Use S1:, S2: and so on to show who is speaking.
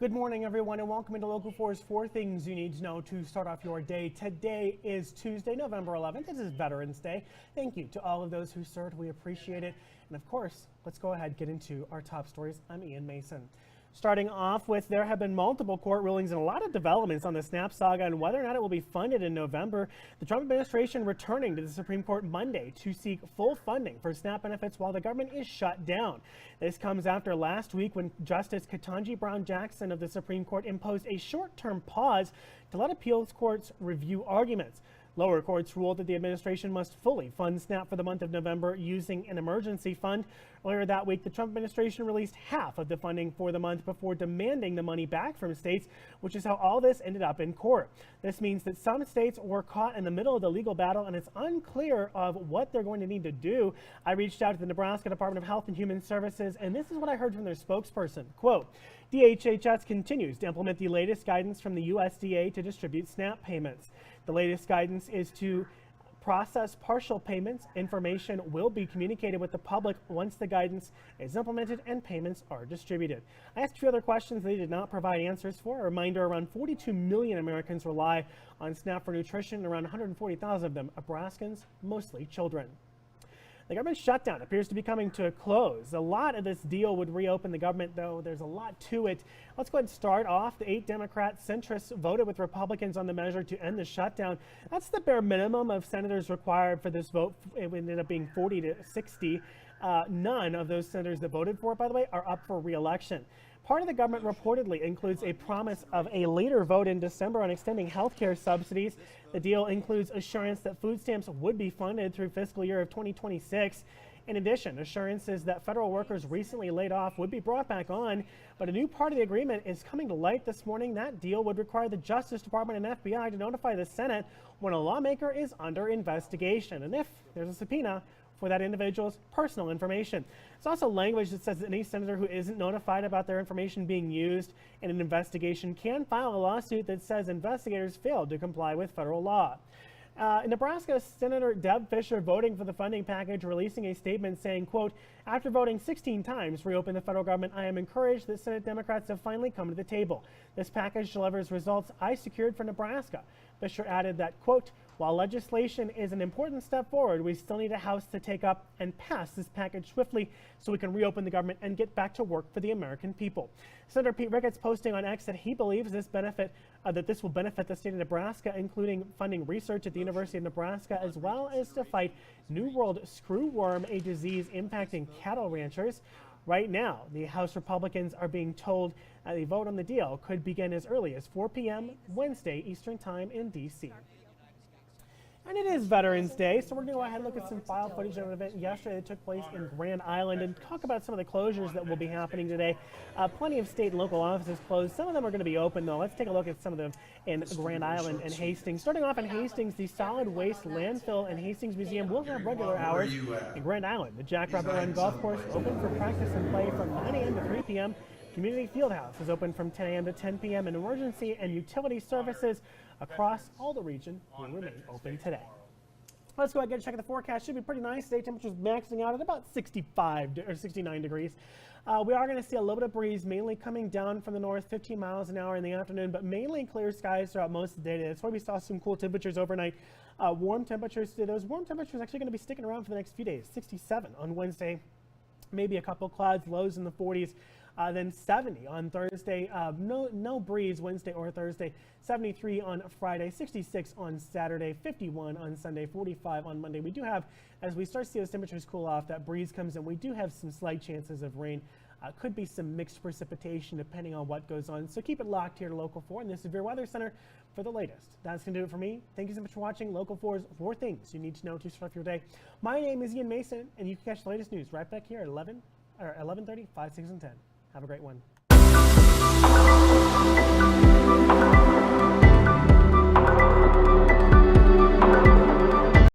S1: Good morning, everyone, and welcome into Local 4's 4 Things You Need to Know to start off your day. Today is Tuesday, November 11th. This is Veterans Day. Thank you to all of those who served. We appreciate it. And of course, let's go ahead and get into our top stories. I'm Ian Mason. Starting off with, there have been multiple court rulings and a lot of developments on the SNAP saga and whether or not it will be funded in November. The Trump administration returning to the Supreme Court Monday to seek full funding for SNAP benefits while the government is shut down. This comes after last week when Justice Ketanji Brown Jackson of the Supreme Court imposed a short-term pause to let appeals courts review arguments. Lower courts ruled that the administration must fully fund SNAP for the month of November using an emergency fund. Earlier that week, the Trump administration released half of the funding for the month before demanding the money back from states, which is how all this ended up in court. This means that some states were caught in the middle of the legal battle, and it's unclear of what they're going to need to do. I reached out to the Nebraska Department of Health and Human Services, and this is what I heard from their spokesperson. Quote, DHHS continues to implement the latest guidance from the USDA to distribute SNAP payments. The latest guidance is to process partial payments. Information will be communicated with the public once the guidance is implemented and payments are distributed. I asked a few other questions they did not provide answers for. A reminder, around 42 million Americans rely on SNAP for nutrition, and around 140,000 of them Nebraskans, mostly children. The government shutdown appears to be coming to a close. A lot of this deal would reopen the government, though there's a lot to it. Let's go ahead and start off. The 8 Democrat centrists voted with Republicans on the measure to end the shutdown. That's the bare minimum of senators required for this vote. It ended up being 40 to 60. None of those senators that voted for it, by the way, are up for re-election. Part of the government reportedly includes a promise of a later vote in December on extending health care subsidies. The deal includes assurance that food stamps would be funded through fiscal year of 2026. In addition, assurances that federal workers recently laid off would be brought back on. But a new part of the agreement is coming to light this morning. That deal would require the Justice Department and FBI to notify the Senate when a lawmaker is under investigation, and if there's a subpoena for that individual's personal information. It's also language that says that any senator who isn't notified about their information being used in an investigation can file a lawsuit that says investigators failed to comply with federal law. In Nebraska, Senator Deb Fischer voting for the funding package, releasing a statement saying, quote, after voting 16 times to reopen the federal government, I am encouraged that Senate Democrats have finally come to the table. This package delivers results I secured for Nebraska. Fischer added that, quote, while legislation is an important step forward, we still need a House to take up and pass this package swiftly so we can reopen the government and get back to work for the American people. Senator Pete Ricketts posting on X that he believes this will benefit the state of Nebraska, including funding research at the University of Nebraska, as well as to fight New World screwworm, a disease impacting cattle ranchers. Right now, the House Republicans are being told the vote on the deal could begin as early as 4 p.m. Wednesday Eastern Time in D.C. And it is Veterans Day, so we're going to go ahead and look at some file footage of an event yesterday that took place in Grand Island and talk about some of the closures that will be happening today. Plenty of state and local offices closed. Some of them are going to be open, though. Let's take a look at some of them in Grand Island and Hastings. Starting off in Hastings, the Solid Waste Landfill and Hastings Museum will have regular hours. In Grand Island, the Jackrabbit Run Golf Course open for practice and play from 9 a.m. to 3 p.m. Community Fieldhouse is open from 10 a.m. to 10 p.m. and emergency and utility services across all the region will remain open today. Let's go ahead and get a check of the forecast. Should be pretty nice. Today temperatures69 or 69 degrees. We are going to see a little bit of breeze, mainly coming down from the north, 15 miles an hour in the afternoon, but mainly clear skies throughout most of the day. That's why we saw some cool temperatures overnight. Warm temperatures today. Those warm temperatures are actually going to be sticking around for the next few days. 67 on Wednesday, maybe a couple clouds, lows in the 40s. Then 70 on Thursday, no breeze Wednesday or Thursday, 73 on Friday, 66 on Saturday, 51 on Sunday, 45 on Monday. We do have, as we start to see those temperatures cool off, that breeze comes in. We do have some slight chances of rain. Could be some mixed precipitation depending on what goes on. So keep it locked here to Local 4 and the Severe Weather Center for the latest. That's going to do it for me. Thank you so much for watching Local 4's 4 Things You Need to Know to Start off your day. My name is Ian Mason, and you can catch the latest news right back here at 11:30, 5, 6, and 10. Have a great one.